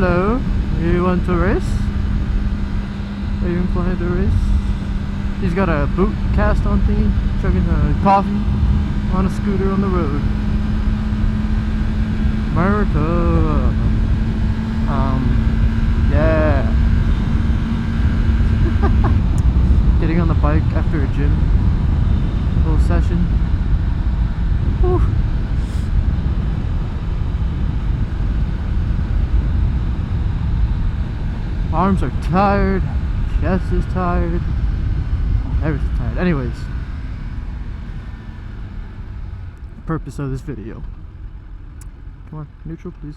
Hello, you want to race? Are you inclined to race? He's got a boot cast on thingy, chugging a coffee on a scooter on the road. America. Yeah. Getting on the bike after a gym little session. Whew. Arms are tired, chest is tired, everything's tired. Anyways, purpose of this video. Come on, neutral, please.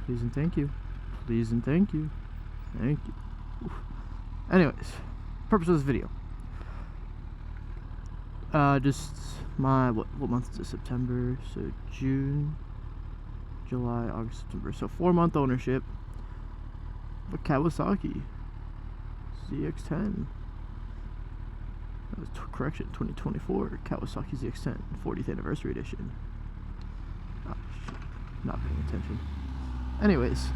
Please and thank you. Please and thank you. Thank you. Oof. Anyways, purpose of this video. Just my, what month is it? September, so June, July, August, September. So 4-month ownership. A Kawasaki ZX10. That was correction, 2024 Kawasaki ZX10 40th anniversary edition. Oh shit, not paying attention. Anyways,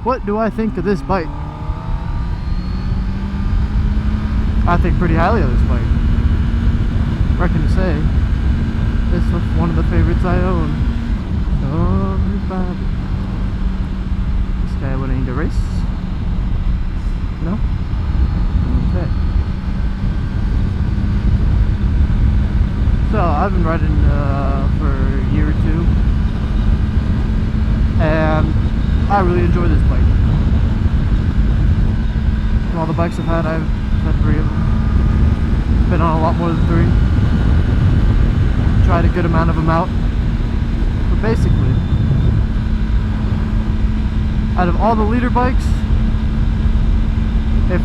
what do I think of this bike? I think pretty highly of this bike. Reckon to say this was one of the favorites I own. Everybody. Guy wanting to race? No? Okay. So I've been riding for a year or two, and I really enjoy this bike. From all the bikes I've had 3 of them. Been on a lot more than 3. Tried a good amount of them out. But basically, out of all the leader bikes, if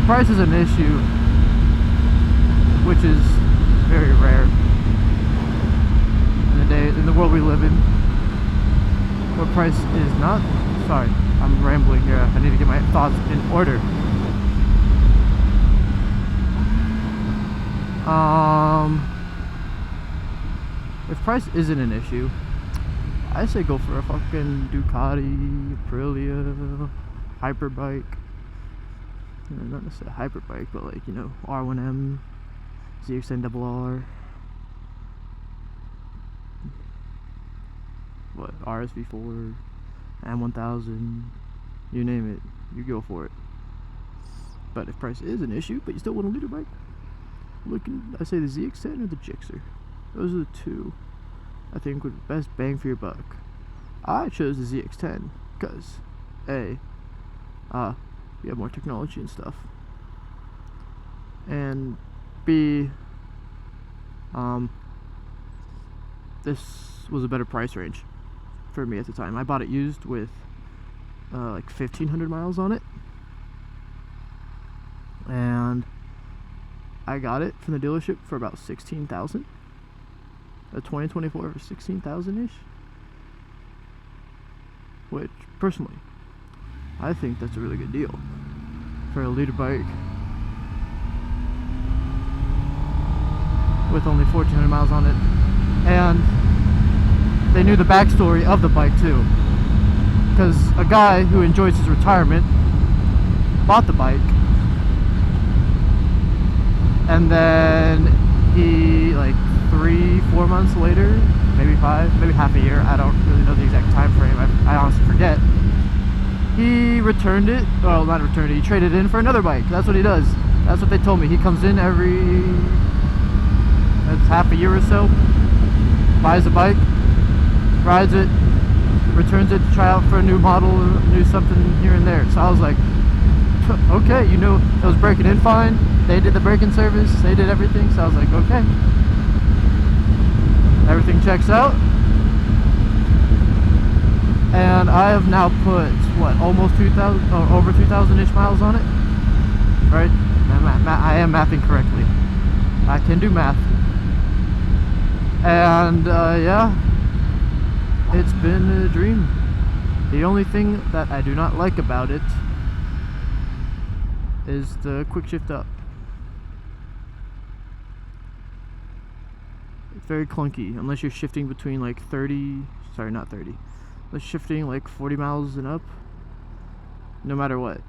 price is an issue, which is very rare in the world we live in, where price is not. Sorry, I'm rambling here. I need to get my thoughts in order. If price isn't an issue, I say go for a fucking Ducati, Aprilia, hyperbike. Not necessarily a hyperbike, but like, you know, R1M, ZX10R, what, RSV4, M1000, you name it, you go for it. But if price is an issue, but you still want a leader bike, I say the ZX10 or the Gixxer. Those are the two I think would be best bang for your buck. I chose the ZX10 because A, you have more technology and stuff, and B, this was a better price range for me at the time. I bought it used with like 1,500 miles on it, and I got it from the dealership for about 16,000. A 2024 for 16,000-ish, which personally I think that's a really good deal for a leader bike with only 1,400 miles on it. And they knew the backstory of the bike too, because a guy who enjoys his retirement bought the bike, and then he, like 3-4 months later, maybe 5, maybe half a year, I don't really know the exact time frame, I honestly forget, he returned it, well, not returned it, he traded it in for another bike. That's what he does. That's what they told me. He comes in that's half a year or so, buys a bike, rides it, returns it to try out for a new model, new something here and there. So I was like, okay, you know, it was breaking in fine, they did the braking service, they did everything, so I was like, okay, everything checks out. And I have now put, what, almost 2,000, or over 2,000-ish miles on it, right? I am mathing correctly. I can do math. And yeah, it's been a dream. The only thing that I do not like about it is the quick shift up. It's very clunky unless you're shifting between like 30, sorry, not 30, the shifting like 40 miles and up, no matter what,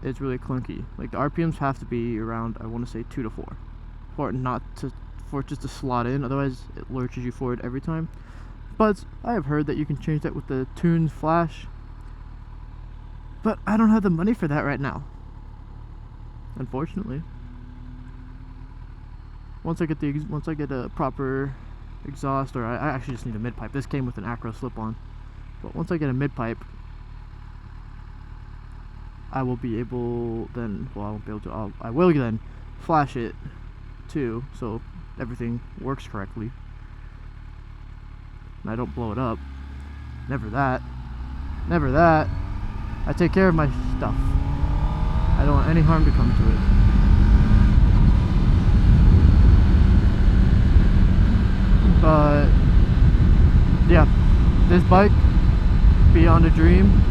it's really clunky. Like the RPMs have to be around, I want to say 2 to 4, for it just to slot in. Otherwise, it lurches you forward every time. But I have heard that you can change that with the Tunes Flash, but I don't have the money for that right now, unfortunately. Once I get a proper exhaust, or I actually just need a mid pipe. This came with an acro slip-on, but once I get a mid pipe, I will be able then. Well, I won't be able to. I will then flash it too, so everything works correctly, and I don't blow it up. Never that. Never that. I take care of my stuff. I don't want any harm to come to it. But yeah, this bike, beyond a dream.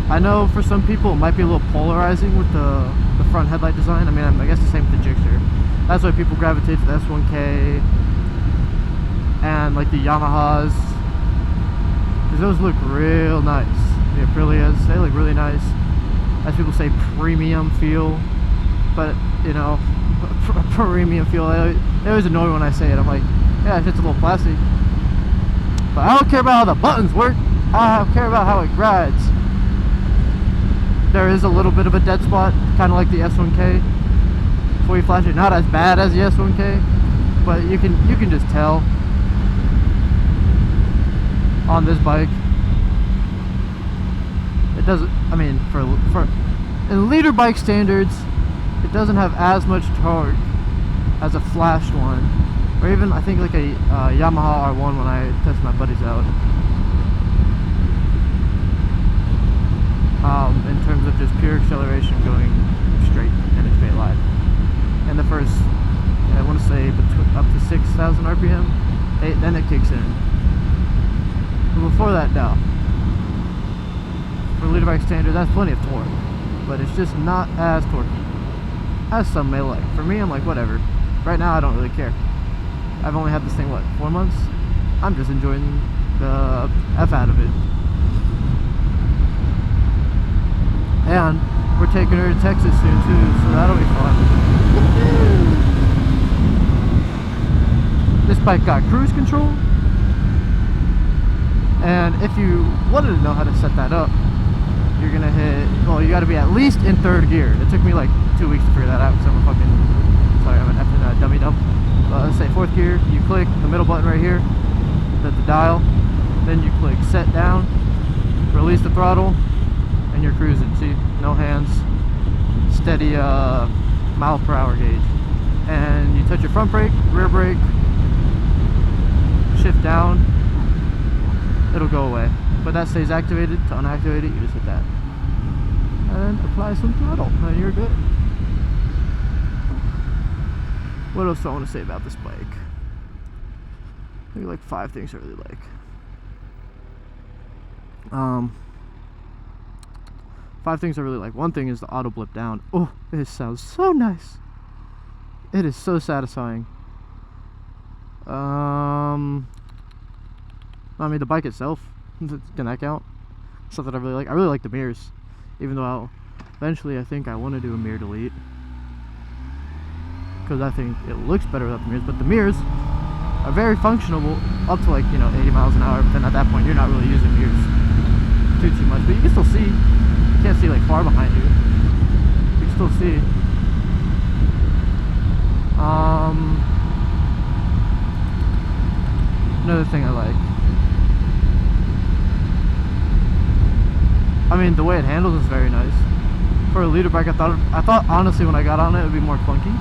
I know for some people it might be a little polarizing with the front headlight design. I mean, I guess the same with the Gixxer. That's why people gravitate to the S1K and like the Yamahas, because those look real nice. The Aprilias, they look really nice. As people say, premium feel, but you know, premium feel. They always annoy me when I say it. I'm like, yeah, it's a little plastic, but I don't care about how the buttons work. I care about how it rides. There is a little bit of a dead spot, kind of like the S1K. Before you flash it, not as bad as the S1K, but you can just tell on this bike. It doesn't. I mean, for in leader bike standards, it doesn't have as much torque as a flashed one, or even I think like a Yamaha R1 when I test my buddies out. In terms of just pure acceleration going straight in a straight line. And the first, I want to say up to 6,000 RPM, then it kicks in. But before that, no. For leader bike standard, that's plenty of torque, but it's just not as torquey as some may like. For me, I'm like, whatever. Right now, I don't really care. I've only had this thing, what, 4 months? I'm just enjoying the F out of it. And we're taking her to Texas soon too, so that'll be fun. This bike got cruise control, and if you wanted to know how to set that up, you're gonna hit, well, you gotta be at least in 3rd gear. It took me like 2 weeks to figure that out because I'm a fucking, sorry, I'm an effing dummy dumb. Let's say 4th gear, you click the middle button right here, the dial, then you click set down, release the throttle, and you're cruising. See, no hands, steady mile per hour gauge, and you touch your front brake, rear brake, shift down, it'll go away, but that stays activated. To unactivate it, you just hit that and apply some throttle and you're good. What else do I want to say about this bike? I think like 5 things I really like. 5 things I really like. One thing is the auto blip down. Oh, it sounds so nice. It is so satisfying. I mean, the bike itself, can that count? Something I really like. I really like the mirrors, even though eventually I think I want to do a mirror delete, because I think it looks better without the mirrors. But the mirrors are very functional up to like, you know, 80 miles an hour, but then at that point you're not really using mirrors too much, but you can still see. You can't see like far behind you. You can still see. Another thing I like, I mean, the way it handles is very nice. For a leader bike, I thought honestly when I got on it would be more clunky,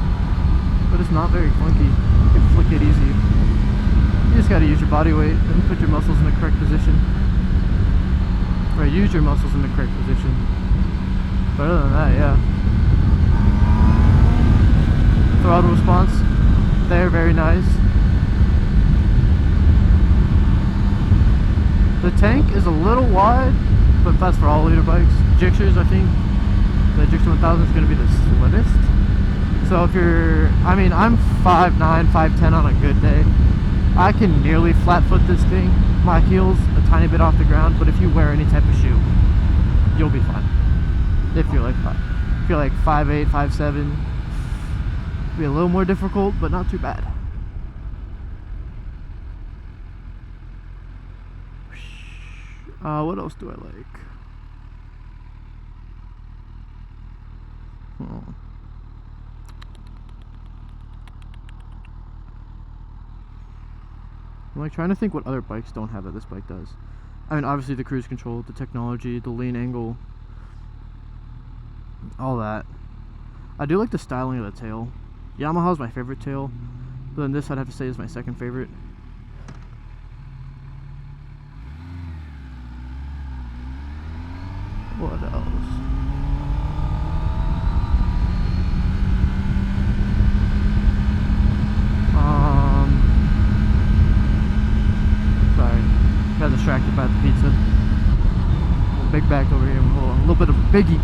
but it's not very clunky. You can flick it easy. You just gotta use your body weight and put your muscles in the correct position. Or use your muscles in the correct position. But other than that, yeah. Throttle response, they're very nice. The tank is a little wide, but that's for all leader bikes. Gixxers, I think the Gixxer 1000 is going to be the slimmest. So if you're, I mean, I'm 5'9", 5'10" on a good day. I can nearly flat foot this thing. My heel's a tiny bit off the ground, but if you wear any type of shoe, you'll be fine. If you're like 5'8", 5'7", it'll be a little more difficult, but not too bad. What else do I like? Oh. I'm like trying to think what other bikes don't have that this bike does. I mean, obviously the cruise control, the technology, the lean angle, all that. I do like the styling of the tail. Yamaha's my favorite tail, but then this I'd have to say is my second favorite. What else? Sorry, got distracted by the pizza. Big bag over here. A little bit of biggie.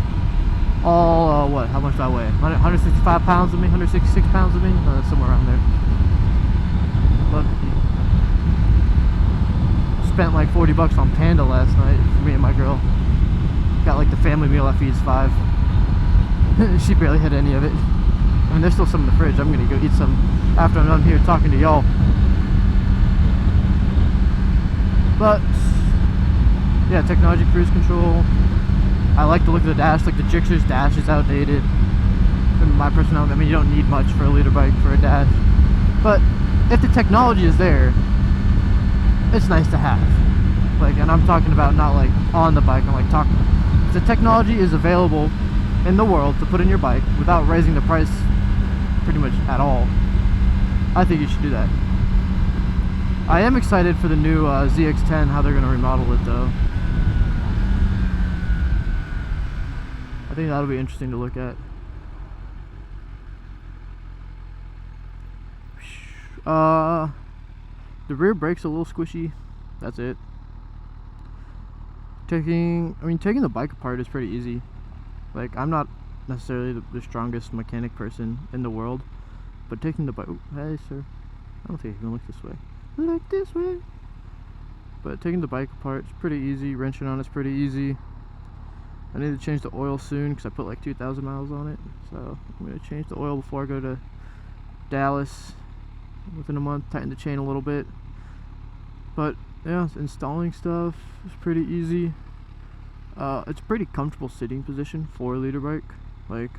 All what? How much do I weigh? 165 pounds of me? 166 pounds of me? Somewhere around there. Look. Spent like 40 bucks on Panda last night for me and my girl. Got like the family meal that feeds 5. She barely had any of it. I mean, there's still some in the fridge. I'm gonna go eat some after I'm done here talking to y'all. But yeah, technology, cruise control. I like the look of the dash. Like the Gixxer's dash is outdated. In my personality, I mean, you don't need much for a liter bike for a dash. But if the technology is there, it's nice to have. Like, and I'm talking about not like on the bike. I'm like talking. The technology is available in the world to put in your bike without raising the price pretty much at all. I think you should do that. I am excited for the new ZX10, how they're going to remodel it though. I think that'll be interesting to look at. The rear brake's a little squishy. That's it. Taking the bike apart is pretty easy. Like, I'm not necessarily the strongest mechanic person in the world, but taking the bike, oh, hey sir, I don't think I can look this way. Look this way. But taking the bike apart is pretty easy. Wrenching on it's pretty easy. I need to change the oil soon because I put like 2,000 miles on it. So I'm gonna change the oil before I go to Dallas within a month. Tighten the chain a little bit. But yeah, installing stuff is pretty easy. It's a pretty comfortable sitting position for a liter bike. Like,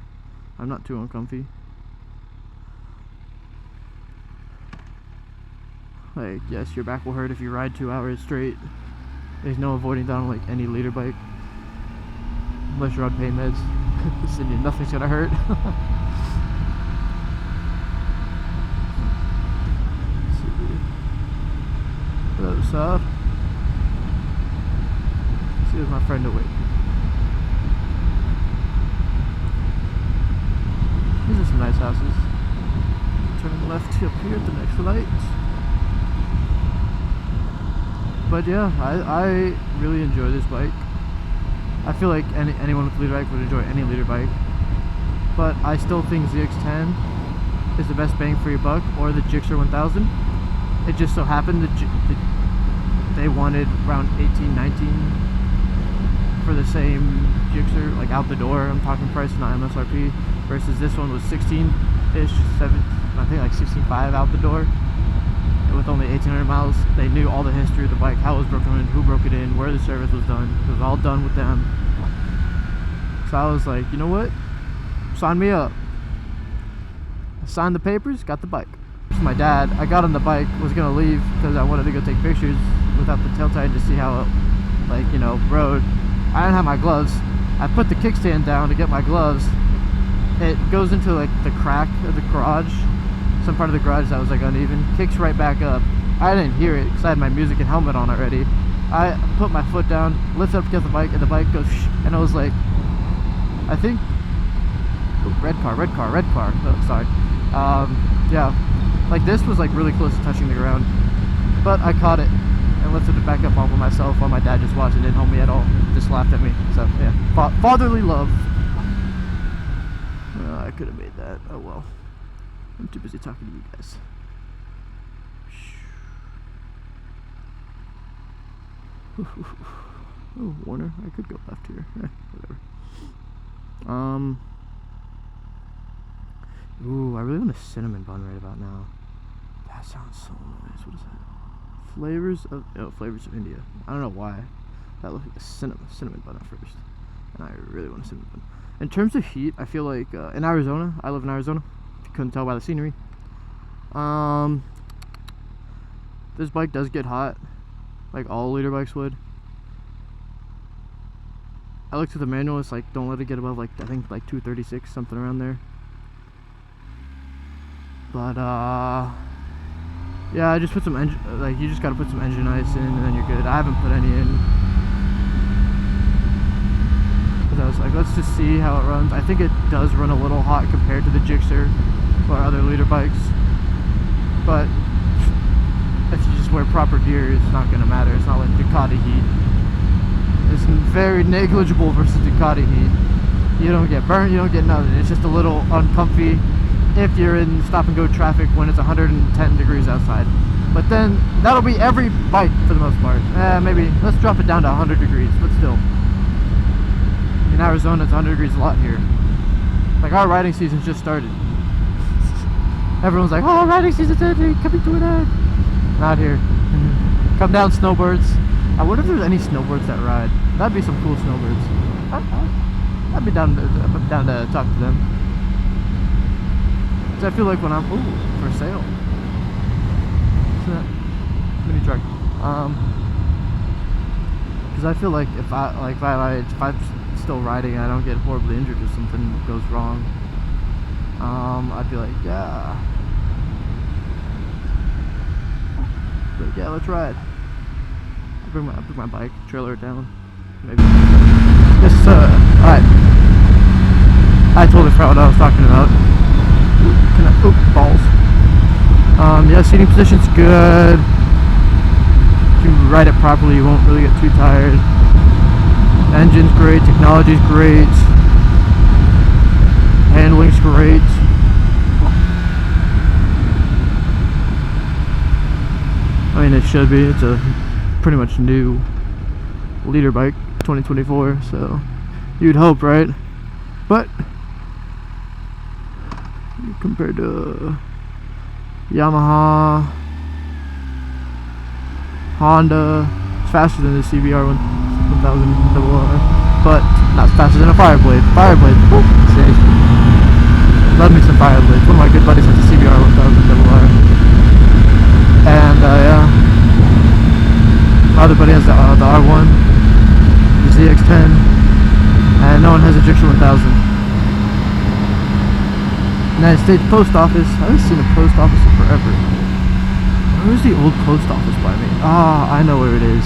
I'm not too uncomfy. Like, yes, your back will hurt if you ride 2 hours straight. There's no avoiding that on like any liter bike, unless you're on pain meds. Nothing's gonna hurt. Close up. See, there's my friend awake. These are some nice houses. Turn left up here at the next light. But yeah, I really enjoy this bike. I feel like anyone with a liter bike would enjoy any liter bike. But I still think ZX10 is the best bang for your buck, or the Gixxer 1000. It just so happened that they wanted around 18, 19 for the same Gixxer, like out the door. I'm talking price, not MSRP, versus this one was 16-ish, I think like 16.5 out the door. And with only 1,800 miles, they knew all the history of the bike, how it was broken in, who broke it in, where the service was done. It was all done with them. So I was like, you know what? Sign me up. I signed the papers, got the bike. My dad, I got on the bike, was gonna leave because I wanted to go take pictures without the tail tighten to see how it, like, you know, rode. I didn't have my gloves. I put the kickstand down to get my gloves. It goes into like the crack of the garage, some part of the garage that was like uneven, kicks right back up. I didn't hear it because I had my music and helmet on already. I put my foot down, lift up to get the bike, and the bike goes shh, and I was like, I think, oh, red car. Oh, sorry. Yeah. Like, this was like really close to touching the ground, but I caught it and lifted it back up all by myself while my dad just watched and didn't hold me at all, just laughed at me. So yeah, fatherly love. I could have made that. Oh well, I'm too busy talking to you guys. Oh, Warner, I could go left here. Whatever. Ooh, I really want a cinnamon bun right about now. That sounds so nice. What is that? Flavors of India. I don't know why. That looked like a cinnamon bun at first. And I really want a cinnamon bun. In terms of heat, I feel like in Arizona, I live in Arizona, if you couldn't tell by the scenery. This bike does get hot, like all liter bikes would. I looked at the manual, it's like don't let it get above like I think like 236, something around there. But yeah, I just put some engine, like you just gotta put some engine ice in and then you're good. I haven't put any in. Cause I was like, let's just see how it runs. I think it does run a little hot compared to the Gixxer or other liter bikes. But if you just wear proper gear, it's not gonna matter. It's not like Ducati heat. It's very negligible versus Ducati heat. You don't get burnt, you don't get nothing. It's just a little uncomfy if you're in stop and go traffic when it's 110 degrees outside. But then that'll be every bike for the most part. Maybe let's drop it down to 100 degrees, but still. In Arizona, it's 100 degrees a lot here. Like our riding season's just started. Everyone's like, oh, riding season's ending, coming to an end. Not here. Come down, snowbirds. I wonder if there's any snowbirds that ride. That'd be some cool snowbirds. I'd be down to talk to them. Cause I feel like when I'm for sale. What's that? Mini truck. Cause I feel like if I'm still riding and I don't get horribly injured or something goes wrong, I'd be like, yeah. But yeah, let's ride. I'll bring my bike, trailer it down. Maybe. This, alright. I totally forgot what I was talking about. Balls. Yeah, seating position's good. If you ride it properly, you won't really get too tired. Engine's great, technology's great. Handling's great. I mean, it should be. It's a pretty much new liter bike, 2024, so you'd hope, right? But compared to Yamaha, Honda, it's faster than the CBR 1000RR, but not faster than a Fireblade. Fireblade, love me some Fireblades. One of my good buddies has a CBR 1000RR. And yeah, my other buddy has the R1, the ZX10, and no one has a Gixxer 1000. United States Post Office. I haven't seen a post office in forever. Where's the old post office by me? Ah, I know where it is.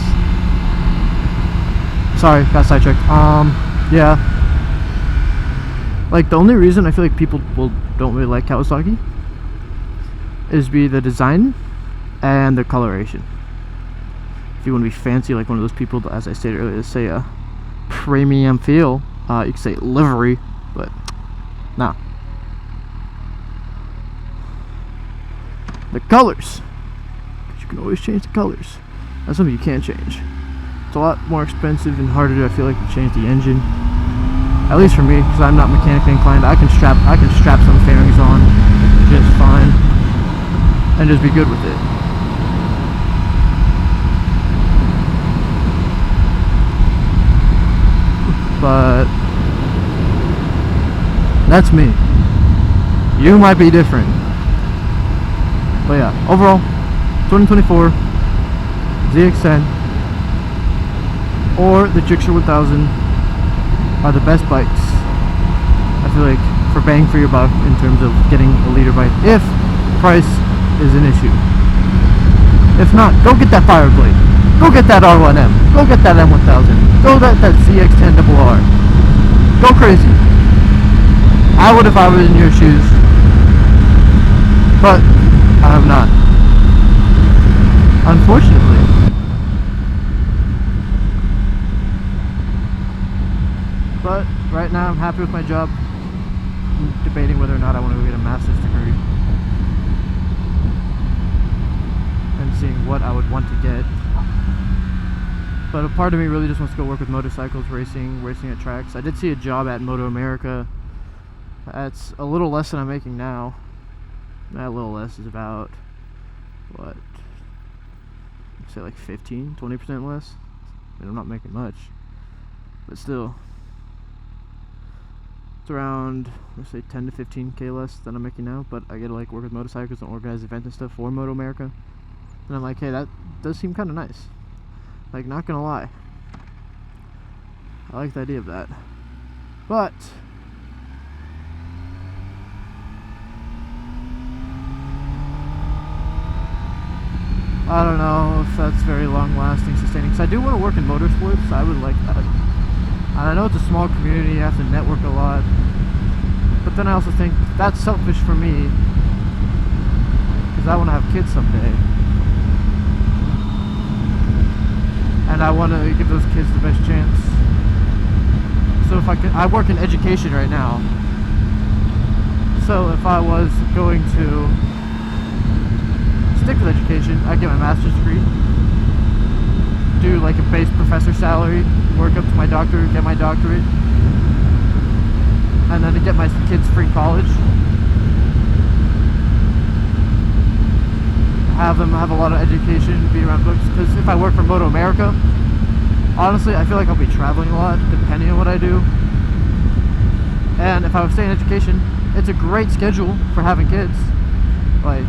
Sorry, got sidetracked. Yeah. Like the only reason I feel like people don't really like Kawasaki is the design and the coloration. If you want to be fancy like one of those people, as I stated earlier, say a premium feel, you could say livery, but nah. The colors, you can always change the colors. That's something you can't change. It's a lot more expensive and harder, I feel like, to change the engine. At least for me, because I'm not mechanically inclined. I can strap some fairings on just fine and just be good with it. But that's me. You might be different. But yeah, overall, 2024 ZX10 or the Gixxer 1000 are the best bikes, I feel like, for bang for your buck in terms of getting a liter bike, if price is an issue. If not, go get that Fireblade. Go get that R1M. Go get that M1000. Go get that ZX10R. Go crazy. I would if I was in your shoes. But I'm not. Unfortunately. But right now I'm happy with my job. I'm debating whether or not I want to get a master's degree. And seeing what I would want to get. But a part of me really just wants to go work with motorcycles, racing at tracks. I did see a job at Moto America. That's a little less than I'm making now. That little less is about, what, say like 15-20% less. I mean, I'm not making much, but still, it's around, let's say 10 to 15k less than I'm making now. But I get to like work with motorcycles and organize events and stuff for Moto America, and I'm like, hey, that does seem kind of nice. Like, not gonna lie, I like the idea of that. But I don't know if that's very long-lasting, sustaining. Because I do want to work in motorsports. I would like that. And I know it's a small community. You have to network a lot. But then I also think that's selfish for me, because I want to have kids someday, and I want to give those kids the best chance. So if I work in education right now. So if I was going to stick with education, I'd get my master's degree, do like a base professor salary, work up to my doctorate, get my doctorate, and then to get my kids free college, have them have a lot of education, be around books. Because if I work for Moto America, honestly, I feel like I'll be traveling a lot depending on what I do. And if I was staying in education, it's a great schedule for having kids. Like,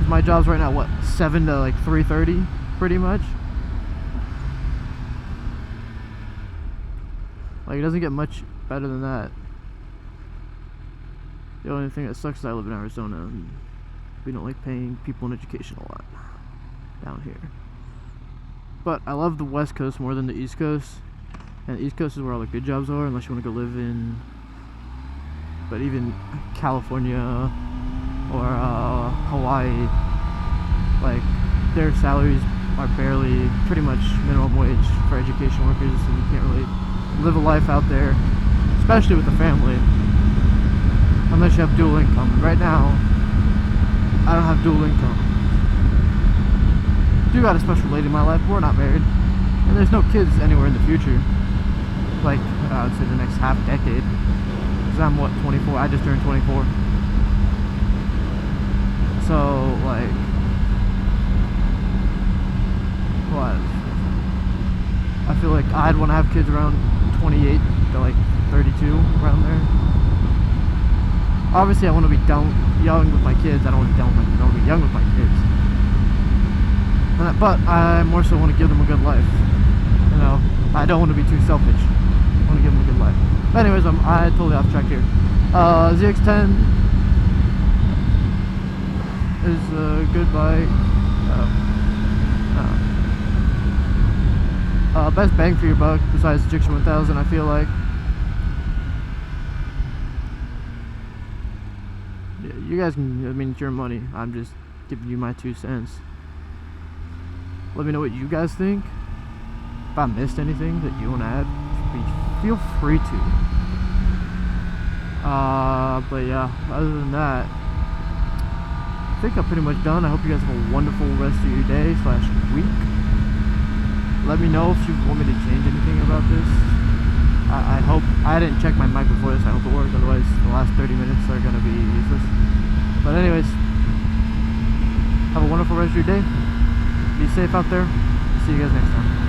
my job's right now, what, 7 to like 3:30, pretty much. Like, it doesn't get much better than that. The only thing that sucks is I live in Arizona, and we don't like paying people in education a lot down here. But I love the West Coast more than the East Coast, and the East Coast is where all the good jobs are, unless you want to go live in, but even California or Hawaii, like, their salaries are barely, pretty much minimum wage for education workers, and you can't really live a life out there, especially with a family, unless you have dual income. And right now, I don't have dual income. I do got a special lady in my life, but we're not married, and there's no kids anywhere in the future, like, I would say the next half decade, because I'm, what, 24? I just turned 24. So, like, what? I feel like I'd want to have kids around 28 to like 32, around there. Obviously, I want to be young with my kids. I don't want to be I want to be young with my kids. But I more so want to give them a good life. You know, I don't want to be too selfish. I want to give them a good life. But anyways, I totally off track here. ZX10 is a good bike. Best bang for your buck besides the ZX1000, I feel like. Yeah, you guys can, I mean, it's your money. I'm just giving you my 2 cents. Let me know what you guys think. If I missed anything that you want to add, feel free to. But yeah, other than that, I think I'm pretty much done. I hope you guys have a wonderful rest of your day / week. Let me know if you want me to change anything about this. I hope, I didn't check my mic before this, I hope it worked, otherwise the last 30 minutes are going to be useless. But anyways, have a wonderful rest of your day. Be safe out there. See you guys next time.